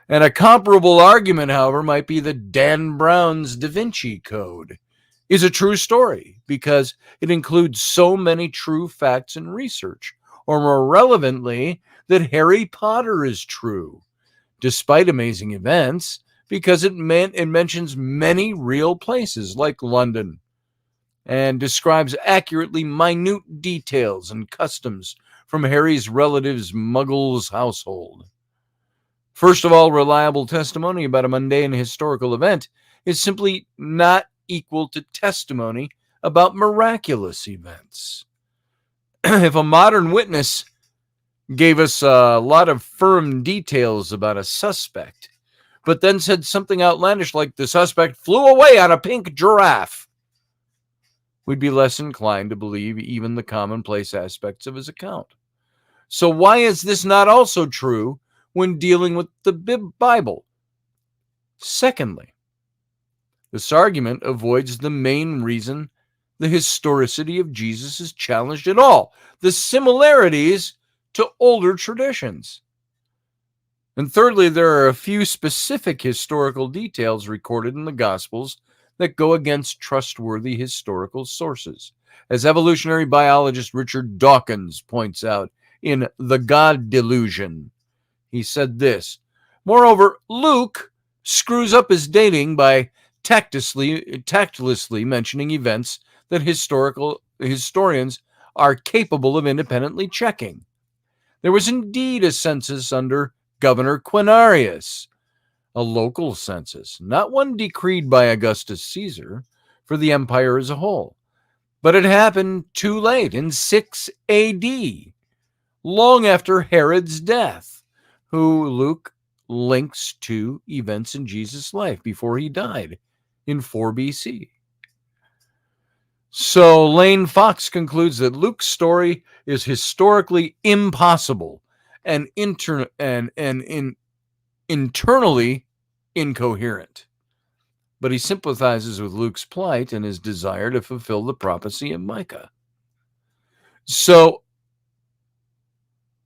Speaker 4: And a comparable argument, however, might be that Dan Brown's Da Vinci Code is a true story because it includes so many true facts and research, or more relevantly, that Harry Potter is true, despite amazing events, because it mentions many real places like London and describes accurately minute details and customs from Harry's relatives' Muggles household. First of all, reliable testimony about a mundane historical event is simply not equal to testimony about miraculous events. If a modern witness gave us a lot of firm details about a suspect, but then said something outlandish like the suspect flew away on a pink giraffe, we'd be less inclined to believe even the commonplace aspects of his account. So why is this not also true when dealing with the Bible? Secondly, this argument avoids the main reason the historicity of Jesus is challenged at all, the similarities to older traditions. And thirdly, there are a few specific historical details recorded in the Gospels that go against trustworthy historical sources. As evolutionary biologist Richard Dawkins points out in The God Delusion, he said this: moreover, Luke screws up his dating by tactlessly mentioning events that historians are capable of independently checking. There was indeed a census under Governor Quinarius, a local census, not one decreed by Augustus Caesar for the empire as a whole. But it happened too late, in 6 AD, long after Herod's death, who Luke links to events in Jesus' life before he died in 4 BC. So Lane Fox concludes that Luke's story is historically impossible and internally incoherent. But he sympathizes with Luke's plight and his desire to fulfill the prophecy of Micah. So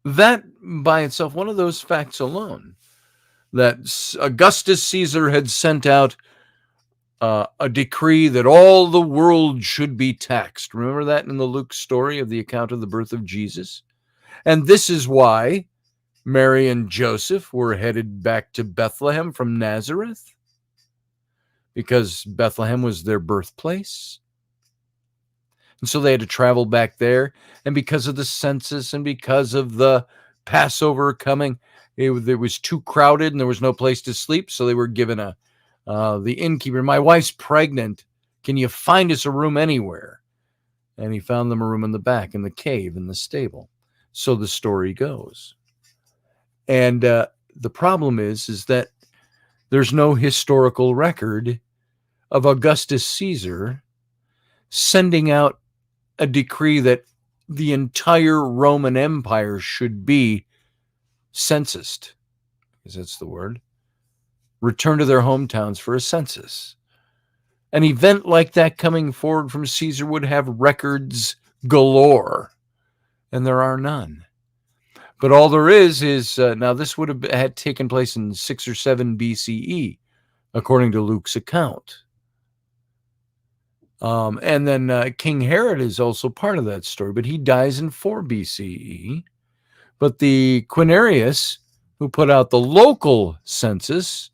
Speaker 4: that by itself, one of those facts alone, that Augustus Caesar had sent out a decree that all the world should be taxed. Remember that in the Luke story of the account of the birth of Jesus? And this is why Mary and Joseph were headed back to Bethlehem from Nazareth, because Bethlehem was their birthplace. And so they had to travel back there. And because of the census and because of the Passover coming, it was too crowded and there was no place to sleep. So they were given the innkeeper, my wife's pregnant. Can you find us a room anywhere? And he found them a room in the back, in the cave, in the stable. So the story goes. And the problem is that there's no historical record of Augustus Caesar sending out a decree that the entire Roman Empire should be censused, because that's the word, return to their hometowns for a census. An event like that coming forward from Caesar would have records galore, and there are none. But all there is now this would have had taken place in 6 or 7 BCE, according to Luke's account. And then King Herod is also part of that story, but he dies in 4 BCE. But the Quirinius, who put out the local census,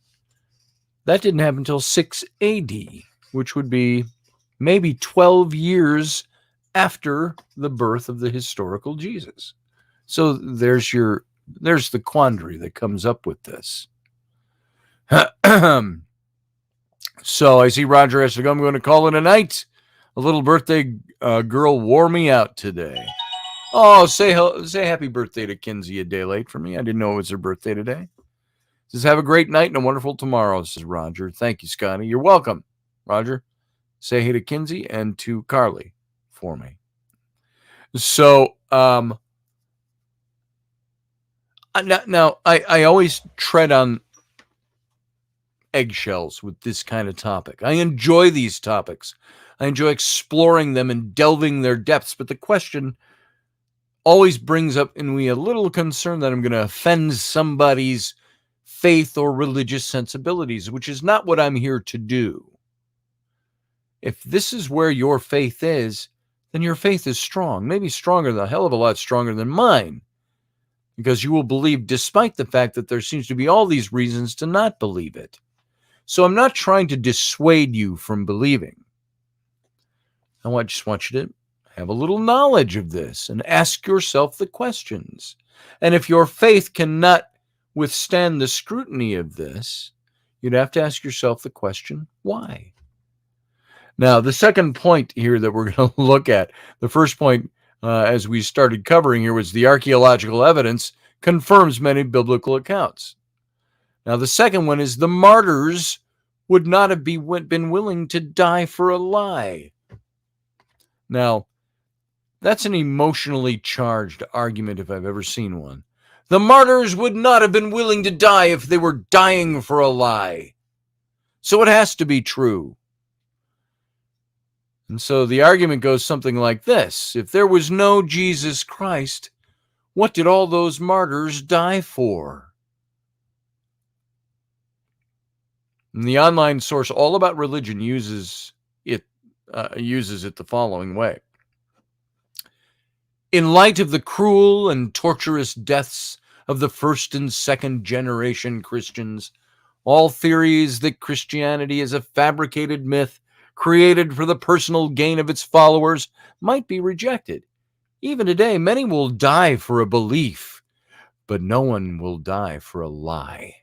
Speaker 4: that didn't happen until 6 AD, which would be maybe 12 years after the birth of the historical Jesus. So there's the quandary that comes up with this. So I see Roger has to go. I'm going to call it a night. A little birthday girl wore me out today. Oh, say happy birthday to Kinsey a day late for me. I didn't know it was her birthday today. Says, have a great night and a wonderful tomorrow, says Roger. Thank you, Scotty. You're welcome, Roger. Say hey to Kinsey and to Carly for me. So, now I always tread on eggshells with this kind of topic. I enjoy these topics. I enjoy exploring them and delving their depths. But the question always brings up in me a little concern that I'm going to offend somebody's faith or religious sensibilities, which is not what I'm here to do. If this is where your faith is, then your faith is strong, maybe stronger, a hell of a lot stronger than mine, because you will believe despite the fact that there seems to be all these reasons to not believe it. So I'm not trying to dissuade you from believing. I just want you to have a little knowledge of this and ask yourself the questions. And if your faith cannot withstand the scrutiny of this, you'd have to ask yourself the question, why? Now, the second point here that we're going to look at, the first point, as we started covering here, was the archaeological evidence confirms many biblical accounts. Now, the second one is the martyrs would not have been willing to die for a lie. Now, that's an emotionally charged argument if I've ever seen one. The martyrs would not have been willing to die if they were dying for a lie. So it has to be true. And so the argument goes something like this. If there was no Jesus Christ, what did all those martyrs die for? And the online source All About Religion uses it the following way. In light of the cruel and torturous deaths of the first and second generation Christians, all theories that Christianity is a fabricated myth created for the personal gain of its followers might be rejected. Even today, many will die for a belief, but no one will die for a lie.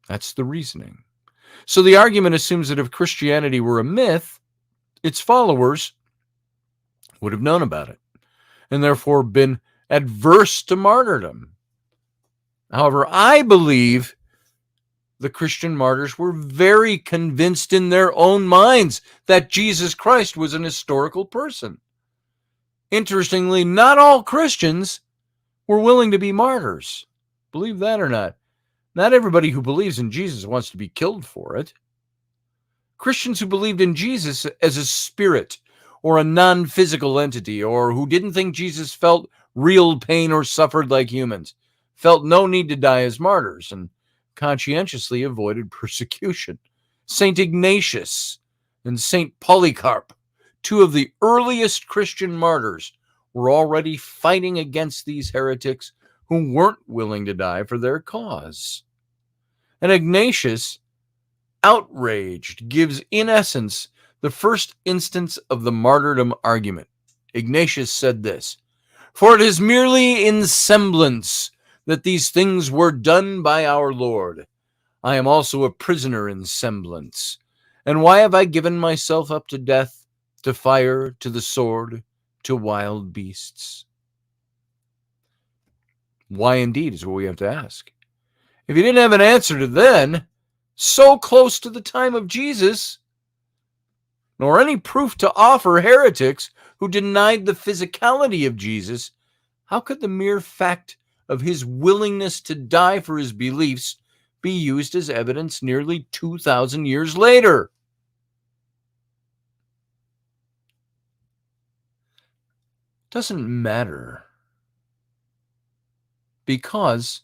Speaker 4: That's the reasoning. So the argument assumes that if Christianity were a myth, its followers would have known about it and therefore been adverse to martyrdom. However, I believe the Christian martyrs were very convinced in their own minds that Jesus Christ was an historical person. Interestingly, not all Christians were willing to be martyrs. Believe that or not. Not everybody who believes in Jesus wants to be killed for it. Christians who believed in Jesus as a spirit or a non-physical entity, or who didn't think Jesus felt real pain or suffered like humans, felt no need to die as martyrs and conscientiously avoided persecution. St. Ignatius and St. Polycarp, two of the earliest Christian martyrs, were already fighting against these heretics who weren't willing to die for their cause. And Ignatius, outraged, gives, in essence, the first instance of the martyrdom argument. Ignatius said this, "For it is merely in semblance that these things were done by our Lord. I am also a prisoner in semblance. And why have I given myself up to death, to fire, to the sword, to wild beasts?" Why indeed is what we have to ask. If you didn't have an answer to then, so close to the time of Jesus, nor any proof to offer heretics who denied the physicality of Jesus, how could the mere fact of his willingness to die for his beliefs be used as evidence nearly 2,000 years later? Doesn't matter. Because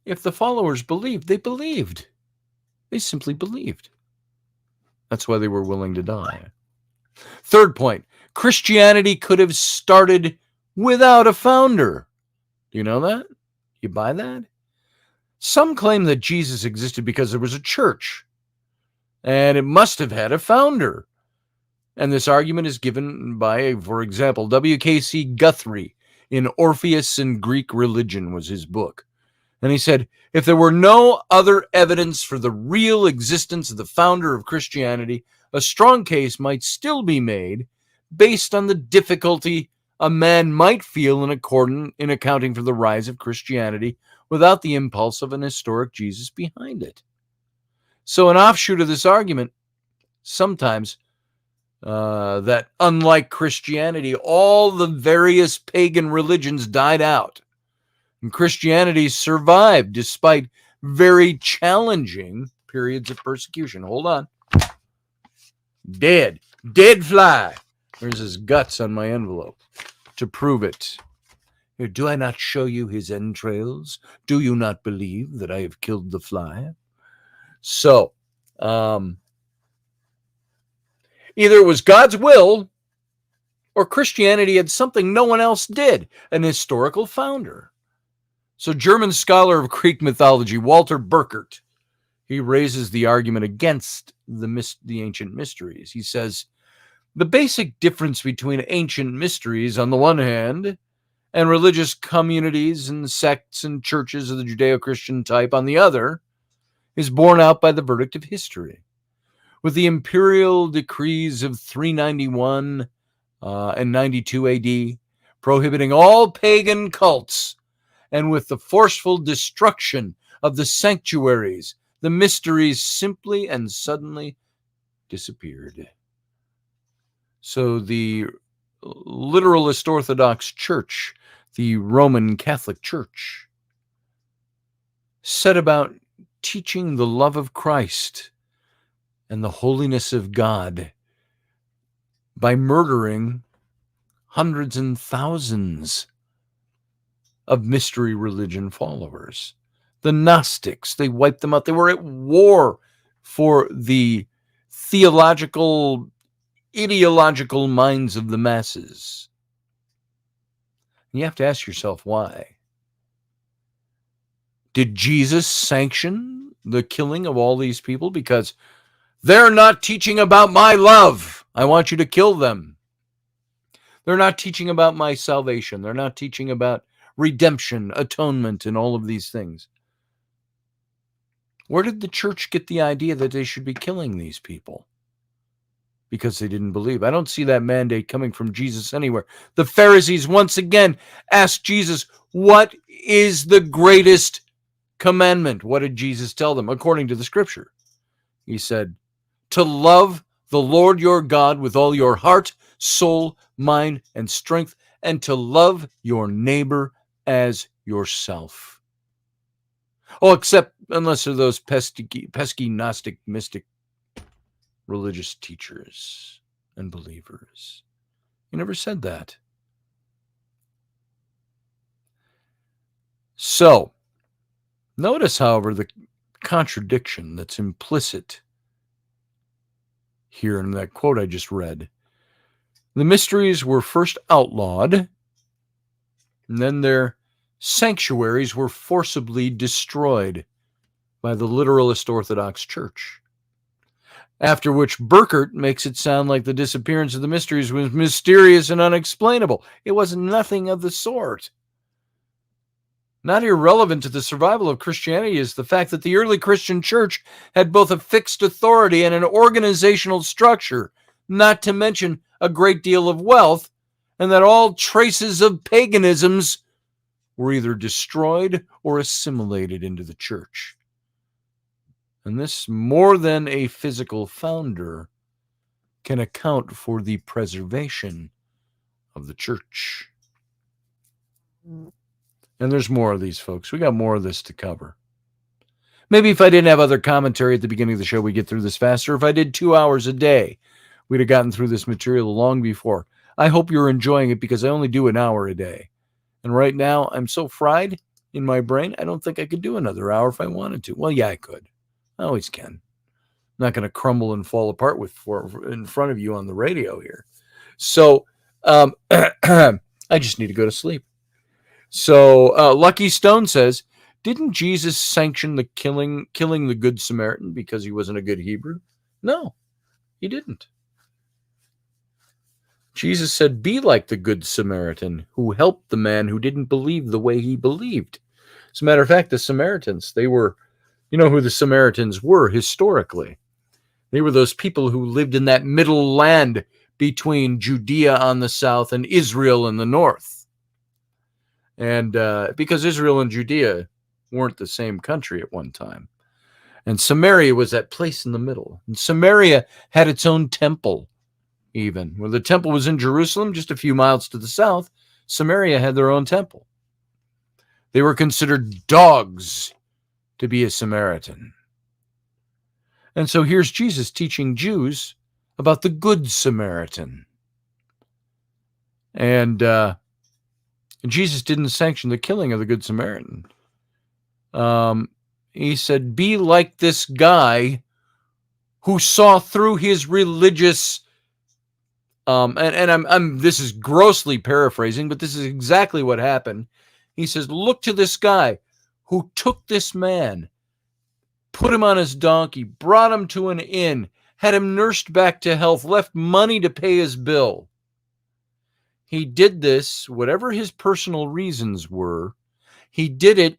Speaker 4: if the followers believed, they believed. They simply believed. That's why they were willing to die. Third point, Christianity could have started without a founder. Do you know that? You buy that? Some claim that Jesus existed because there was a church, and it must have had a founder. And this argument is given by, for example, W.K.C. Guthrie in Orpheus and Greek Religion was his book. And he said, if there were no other evidence for the real existence of the founder of Christianity, a strong case might still be made based on the difficulty a man might feel in accounting for the rise of Christianity without the impulse of an historic Jesus behind it. So an offshoot of this argument, sometimes that unlike Christianity, all the various pagan religions died out. And Christianity survived despite very challenging periods of persecution. Hold on. Dead fly. There's his guts on my envelope to prove it. Here, do I not show you his entrails? Do you not believe that I have killed the fly? So, either it was God's will or Christianity had something no one else did, an historical founder. So German scholar of Greek mythology, Walter Burkert, he raises the argument against the ancient mysteries. He says, the basic difference between ancient mysteries on the one hand and religious communities and sects and churches of the Judeo-Christian type on the other is borne out by the verdict of history. With the imperial decrees of 391 and 92 AD prohibiting all pagan cults, and with the forceful destruction of the sanctuaries, the mysteries simply and suddenly disappeared. So the literalist Orthodox Church, the Roman Catholic Church, set about teaching the love of Christ and the holiness of God by murdering hundreds and thousands of mystery religion followers. The Gnostics, they wiped them out. They were at war for the theological, ideological minds of the masses. You have to ask yourself why. Did Jesus sanction the killing of all these people because they're not teaching about my love? I want you to kill them. They're not teaching about my salvation. They're not teaching about redemption, atonement, and all of these things. Where did the church get the idea that they should be killing these people? Because they didn't believe. I don't see that mandate coming from Jesus anywhere. The Pharisees once again asked Jesus, what is the greatest commandment? What did Jesus tell them? According to the scripture, he said, to love the Lord your God with all your heart, soul, mind, and strength, and to love your neighbor as yourself. Oh, except unless they're those pesky Gnostic, mystic religious teachers and believers. He never said that. So, notice, however, the contradiction that's implicit here in that quote I just read. The mysteries were first outlawed, and then their sanctuaries were forcibly destroyed by the literalist Orthodox Church. After which Burkert makes it sound like the disappearance of the mysteries was mysterious and unexplainable. It was nothing of the sort. Not irrelevant to the survival of Christianity is the fact that the early Christian church had both a fixed authority and an organizational structure, not to mention a great deal of wealth, and that all traces of paganisms were either destroyed or assimilated into the church. And this, more than a physical founder, can account for the preservation of the church. And there's more of these, folks. We got more of this to cover. Maybe if I didn't have other commentary at the beginning of the show, we'd get through this faster. If I did 2 hours a day, we'd have gotten through this material long before. I hope you're enjoying it because I only do an hour a day. And right now, I'm so fried in my brain, I don't think I could do another hour if I wanted to. Well, yeah, I could. I always can. I'm not going to crumble and fall apart in front of you on the radio here. So I just need to go to sleep. So Lucky Stone says, didn't Jesus sanction the killing the Good Samaritan because he wasn't a good Hebrew? No, he didn't. Jesus said, be like the Good Samaritan who helped the man who didn't believe the way he believed. As a matter of fact, the Samaritans, they were, you know who the Samaritans were historically. They were those people who lived in that middle land between Judea on the south and Israel in the north. And because Israel and Judea weren't the same country at one time. And Samaria was that place in the middle. And Samaria had its own temple, even. Where the temple was in Jerusalem, just a few miles to the south, Samaria had their own temple. They were considered dogs to be a Samaritan. And so here's Jesus teaching Jews about the Good Samaritan. And Jesus didn't sanction the killing of the Good Samaritan. He said, be like this guy who saw through his religious, and this is grossly paraphrasing, but this is exactly what happened. He says, look to this guy who took this man, put him on his donkey, brought him to an inn, had him nursed back to health, left money to pay his bill. He did this, whatever his personal reasons were, he did it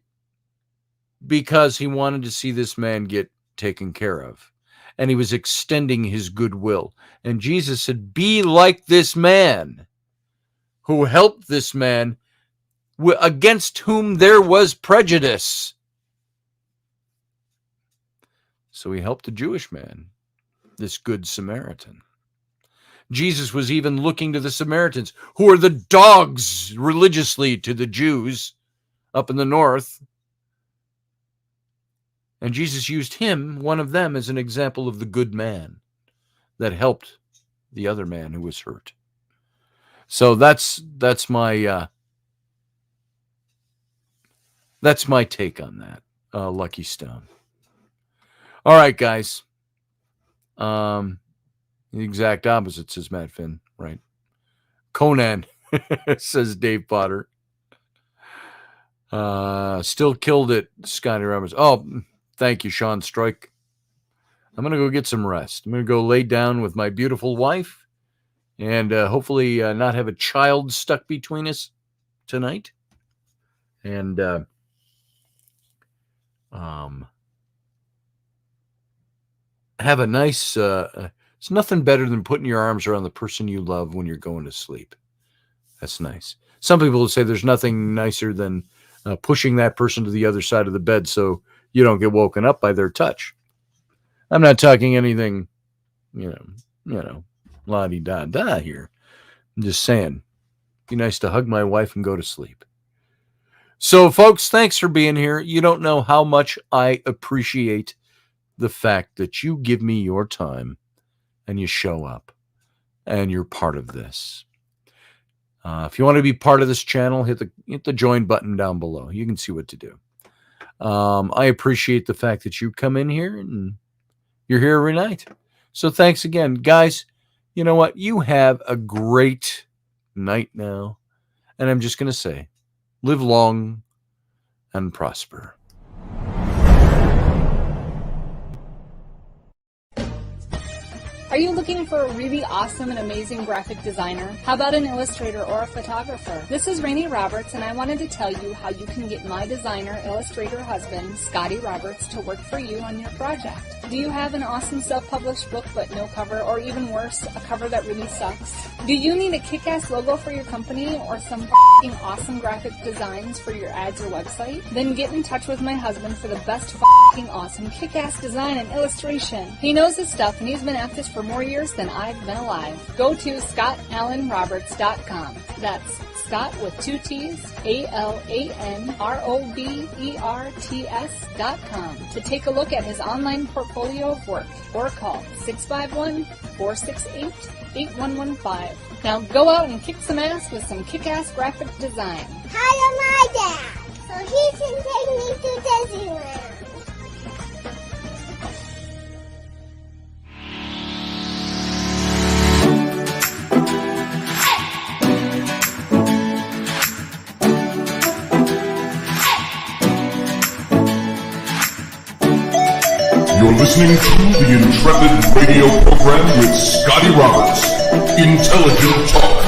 Speaker 4: because he wanted to see this man get taken care of. And he was extending his goodwill. And Jesus said, be like this man who helped this man against whom there was prejudice. So he helped the Jewish man, this Good Samaritan. Jesus was even looking to the Samaritans, who are the dogs religiously to the Jews up in the north. And Jesus used him, one of them, as an example of the good man that helped the other man who was hurt. So that's my take on that, Lucky Stone. All right, guys. The exact opposite, says Matt Finn, right? Conan, says Dave Potter. Still killed it, Scotty Roberts. Oh, thank you, Sean Strike. I'm going to go get some rest. I'm going to go lay down with my beautiful wife and hopefully not have a child stuck between us tonight. And have a nice... it's nothing better than putting your arms around the person you love when you're going to sleep. That's nice. Some people will say there's nothing nicer than pushing that person to the other side of the bed so you don't get woken up by their touch. I'm not talking anything, la-di-da-da here. I'm just saying, be nice to hug my wife and go to sleep. So, folks, thanks for being here. You don't know how much I appreciate the fact that you give me your time and you show up and you're part of this. If you want to be part of this channel, hit the join button down below. You can see what to do. I appreciate the fact that you come in here and you're here every night. So thanks again. Guys, you know what? You have a great night now. And I'm just going to say, live long and prosper.
Speaker 1: Are you looking for a really awesome and amazing graphic designer? How about an illustrator or a photographer? This is Rainey Roberts, and I wanted to tell you how you can get my designer, illustrator husband, Scotty Roberts, to work for you on your project. Do you have an awesome self-published book but no cover, or even worse, a cover that really sucks? Do you need a kick-ass logo for your company or some f***ing awesome graphic designs for your ads or website? Then get in touch with my husband for the best f***ing awesome kick-ass design and illustration. He knows his stuff, and he's been at this for more years than I've been alive. Go to ScottAllenRoberts.com. That's Scott with 2 T's, ALANROBERTS.com to take a look at his online portfolio of work, or call 651-468-8115. Now go out and kick some ass with some kick-ass graphic design.
Speaker 2: Hire my dad so he can take me to Disneyland.
Speaker 3: You're listening to the Intrepid radio program with Scotty Roberts. Intelligent Talk.